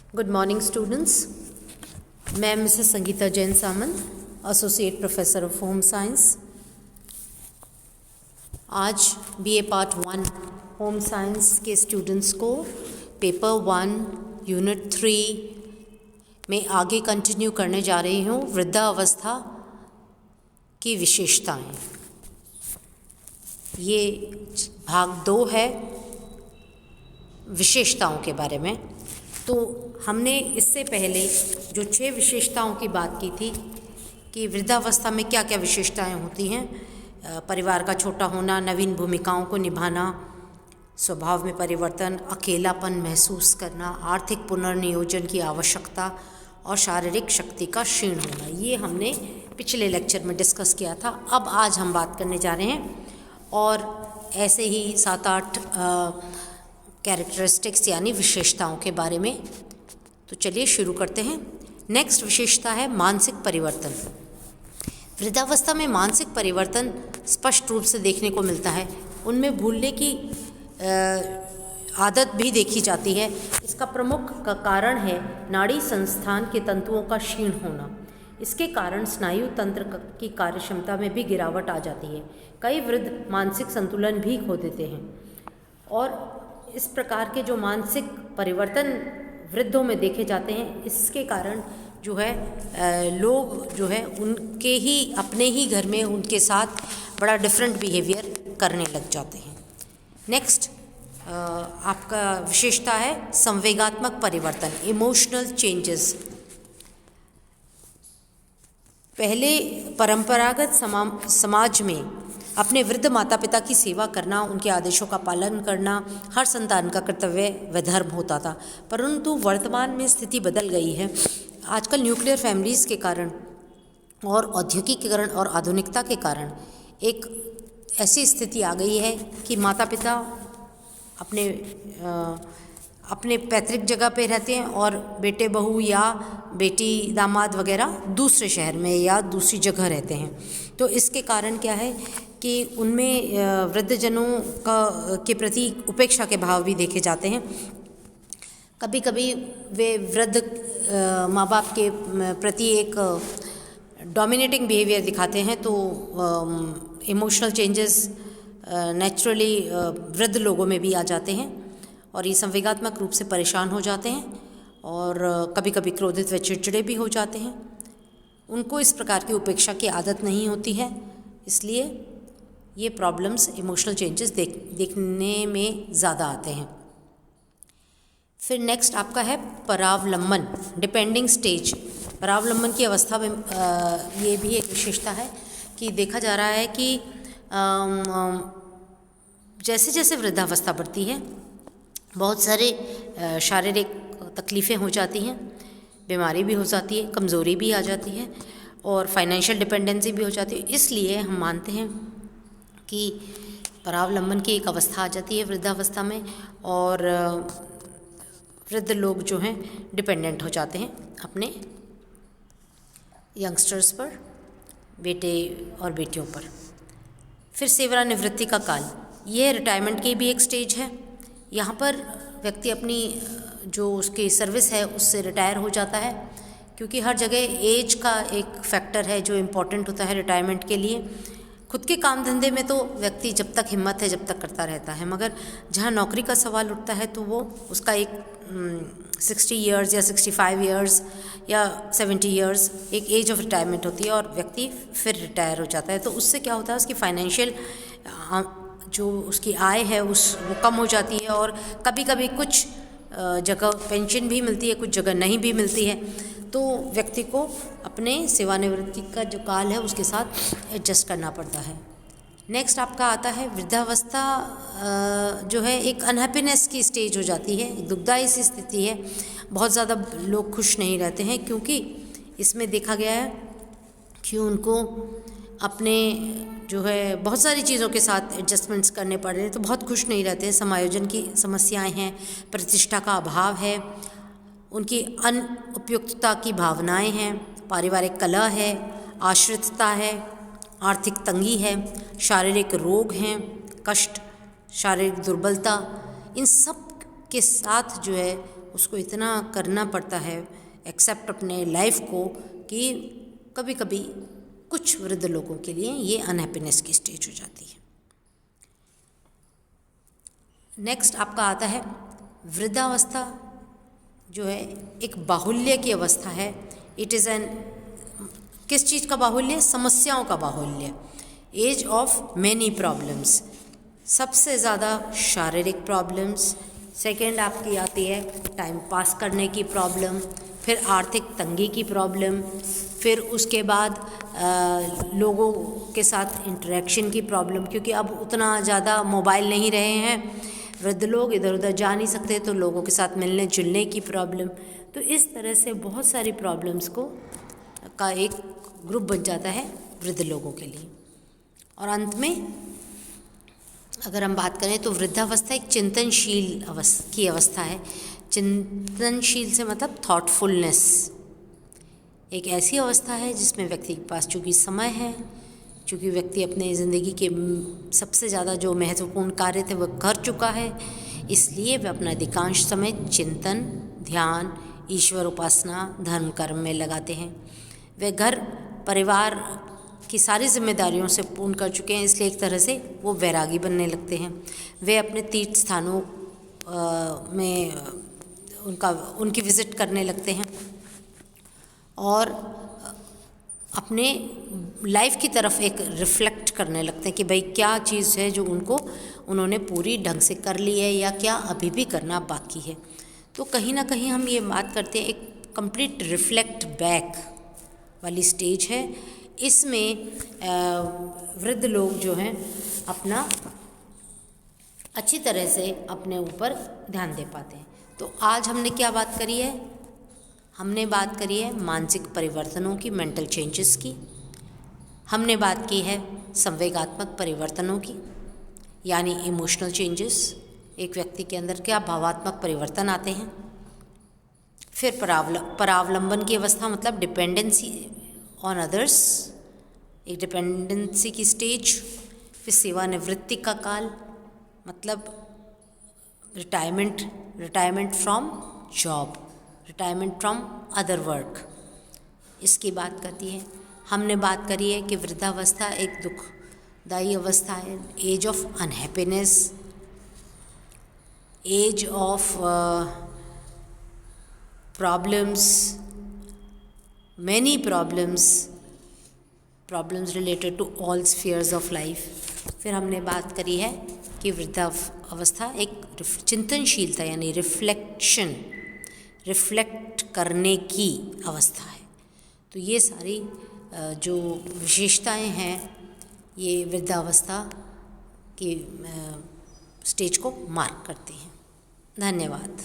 Good morning students. मैं Mrs Sangeeta Jain Samant, associate professor of home science. आज BA part 1 home science के students को paper 1 unit 3 में आगे कंटिन्यू करने जा रही हूँ वृद्धावस्था की विशेषताएं। ये भाग 2 है विशेषताओं के बारे में। तो हमने इससे पहले जो 6 विशेषताओं की बात की थी कि वृद्धावस्था में क्या क्या विशेषताएं होती हैं। परिवार का छोटा होना, नवीन भूमिकाओं को निभाना, स्वभाव में परिवर्तन, अकेलापन महसूस करना, आर्थिक पुनर्नियोजन की आवश्यकता और शारीरिक शक्ति का क्षीण होना। ये हमने पिछले लेक्चर में डिस्कस किया था। अब आज हम बात करने जा रहे हैं और ऐसे ही 7-8 कैरेक्टरिस्टिक्स यानी विशेषताओं के बारे में। तो चलिए शुरू करते हैं। नेक्स्ट विशेषता है मानसिक परिवर्तन। वृद्धावस्था में मानसिक परिवर्तन स्पष्ट रूप से देखने को मिलता है। उनमें भूलने की आदत भी देखी जाती है। इसका प्रमुख कारण है नाड़ी संस्थान के तंतुओं का क्षीण होना। इसके कारण स्नायु तंत्र की कार्यक्षमता में भी गिरावट आ जाती है। कई वृद्ध मानसिक संतुलन भी खो देते हैं और इस प्रकार के जो मानसिक परिवर्तन वृद्धों में देखे जाते हैं, इसके कारण जो है लोग जो है उनके ही अपने ही घर में उनके साथ बड़ा डिफरेंट बिहेवियर करने लग जाते हैं। नेक्स्ट आपका विशेषता है संवेगात्मक परिवर्तन, इमोशनल चेंजेस। पहले परंपरागत समाज में अपने वृद्ध माता पिता की सेवा करना, उनके आदेशों का पालन करना हर संतान का कर्तव्य व धर्म होता था, परंतु वर्तमान में स्थिति बदल गई है। आजकल न्यूक्लियर फैमिलीज़ के कारण और औद्योगिकीकरण और आधुनिकता के कारण एक ऐसी स्थिति आ गई है कि माता पिता अपने पैतृक जगह पे रहते हैं और बेटे बहू या बेटी दामाद वगैरह दूसरे शहर में या दूसरी जगह रहते हैं। तो इसके कारण क्या है कि उनमें वृद्धजनों के प्रति उपेक्षा के भाव भी देखे जाते हैं। कभी कभी वे वृद्ध माँ बाप के प्रति एक डोमिनेटिंग बिहेवियर दिखाते हैं, तो इमोशनल चेंजेस नेचुरली वृद्ध लोगों में भी आ जाते हैं और ये संवेगात्मक रूप से परेशान हो जाते हैं और कभी कभी क्रोधित व चिड़चिड़े भी हो जाते हैं। उनको इस प्रकार की उपेक्षा की आदत नहीं होती है, इसलिए ये प्रॉब्लम्स इमोशनल चेंजेस देखने में ज़्यादा आते हैं। फिर नेक्स्ट आपका है परावलंबन, डिपेंडिंग स्टेज। परावलंबन की अवस्था में ये भी एक विशेषता है कि देखा जा रहा है कि जैसे जैसे वृद्धावस्था बढ़ती है बहुत सारे शारीरिक तकलीफ़ें हो जाती हैं, बीमारी भी हो जाती है, कमज़ोरी भी आ जाती है और फाइनेंशियल डिपेंडेंसी भी हो जाती है। इसलिए हम मानते हैं कि परावलंबन की एक अवस्था आ जाती है वृद्धावस्था में और वृद्ध लोग जो हैं डिपेंडेंट हो जाते हैं अपने यंगस्टर्स पर, बेटे और बेटियों पर। फिर सेवानिवृत्ति का काल, यह रिटायरमेंट की भी एक स्टेज है। यहाँ पर व्यक्ति अपनी जो उसकी सर्विस है उससे रिटायर हो जाता है, क्योंकि हर जगह एज का एक फैक्टर है जो इम्पोर्टेंट होता है रिटायरमेंट के लिए। खुद के काम धंधे में तो व्यक्ति जब तक हिम्मत है जब तक करता रहता है, मगर जहाँ नौकरी का सवाल उठता है तो वो उसका एक 60 ईयर्स या 65 ईयर्स या 70 ईयर्स एक एज ऑफ रिटायरमेंट होती है और व्यक्ति फिर रिटायर हो जाता है। तो उससे क्या होता है, उसकी फाइनेंशियल जो उसकी आय है वो कम हो जाती है और कभी कभी कुछ जगह पेंशन भी मिलती है, कुछ जगह नहीं भी मिलती है। तो व्यक्ति को अपने सेवानिवृत्ति का जो काल है उसके साथ एडजस्ट करना पड़ता है। नेक्स्ट आपका आता है वृद्धावस्था जो है एक अनहैप्पीनेस की स्टेज हो जाती है, दुखदायी सी स्थिति है। बहुत ज़्यादा लोग खुश नहीं रहते हैं क्योंकि इसमें देखा गया है कि उनको अपने जो है बहुत सारी चीज़ों के साथ एडजस्टमेंट्स करने पड़ रहे हैं, तो बहुत खुश नहीं रहते हैं। समायोजन की समस्याएं हैं, प्रतिष्ठा का अभाव है, उनकी अनुपयुक्तता की भावनाएं हैं, पारिवारिक कलह है, आश्रितता है, आर्थिक तंगी है, शारीरिक रोग हैं, कष्ट, शारीरिक दुर्बलता, इन सब के साथ जो है उसको इतना करना पड़ता है एक्सेप्ट अपने लाइफ को कि कभी कभी कुछ वृद्ध लोगों के लिए ये अनहैप्पीनेस की स्टेज हो जाती है। नेक्स्ट आपका आता है वृद्धावस्था, जो है एक बाहुल्य की अवस्था है। इट इज़ एन, किस चीज़ का बाहुल्य? समस्याओं का बाहुल्य। एज ऑफ मैनी प्रॉब्लम्स, सबसे ज़्यादा शारीरिक प्रॉब्लम्स। सेकंड आपकी आती है टाइम पास करने की प्रॉब्लम, फिर आर्थिक तंगी की प्रॉब्लम, फिर उसके बाद लोगों के साथ इंटरेक्शन की प्रॉब्लम, क्योंकि अब उतना ज़्यादा मोबाइल नहीं रहे हैं, वृद्ध लोग इधर उधर जा नहीं सकते, तो लोगों के साथ मिलने जुलने की प्रॉब्लम। तो इस तरह से बहुत सारी प्रॉब्लम्स का एक ग्रुप बन जाता है वृद्ध लोगों के लिए। और अंत में अगर हम बात करें तो वृद्धावस्था एक चिंतनशील की अवस्था है। चिंतनशील से मतलब थॉटफुलनेस। एक ऐसी अवस्था है जिसमें व्यक्ति के पास चूँकि समय है, चूँकि व्यक्ति अपने ज़िंदगी के सबसे ज़्यादा जो महत्वपूर्ण कार्य थे वह कर चुका है, इसलिए वह अपना अधिकांश समय चिंतन, ध्यान, ईश्वर उपासना, धर्म कर्म में लगाते हैं। वे घर परिवार की सारी जिम्मेदारियों से पूर्ण कर चुके हैं, इसलिए एक तरह से वो वैरागी बनने लगते हैं। वे अपने तीर्थ स्थानों में उनकी विज़िट करने लगते हैं और अपने लाइफ की तरफ एक रिफ्लेक्ट करने लगते हैं कि भाई क्या चीज़ है जो उन्होंने पूरी ढंग से कर ली है या क्या अभी भी करना बाकी है। तो कहीं ना कहीं हम ये बात करते हैं एक कंप्लीट रिफ्लेक्ट बैक वाली स्टेज है। इसमें वृद्ध लोग जो हैं अपना अच्छी तरह से अपने ऊपर ध्यान दे पाते हैं। तो आज हमने क्या बात करी है? हमने बात करी है मानसिक परिवर्तनों की, मेंटल चेंजेस की। हमने बात की है संवेगात्मक परिवर्तनों की, यानी इमोशनल चेंजेस, एक व्यक्ति के अंदर क्या भावात्मक परिवर्तन आते हैं। फिर परावलंबन की अवस्था मतलब डिपेंडेंसी ऑन अदर्स, एक डिपेंडेंसी की स्टेज। फिर सेवानिवृत्ति का काल मतलब retirement from job, retirement from other work, इसकी बात करती है। हमने बात करी है कि वृद्धावस्था एक दुखदायी अवस्था है, age of unhappiness, age of problems, many problems related to all spheres of life. फिर हमने बात करी है कि वृद्धावस्था एक चिंतनशीलता यानी रिफ्लेक्ट करने की अवस्था है। तो ये सारी जो विशेषताएं हैं ये वृद्धावस्था की स्टेज को मार्क करती हैं। धन्यवाद।